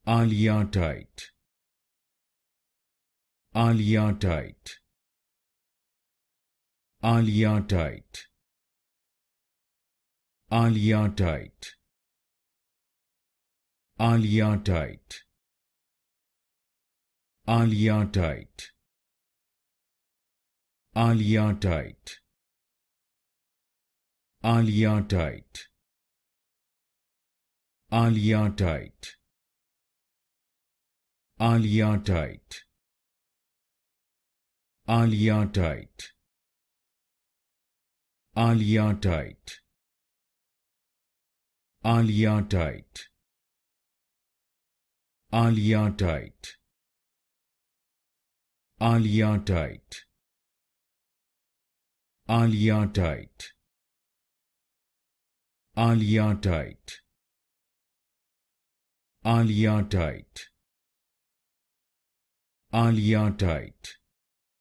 Aliettite, Aliettite, Aliettite, Aliettite, Aliettite, Aliettite, Aliettite, Aliettite, Aliettite, Aliettite, Aliettite, Aliettite, Aliettite, Aliettite, Aliettite, Aliettite, Aliettite, Aliettite, Aliettite,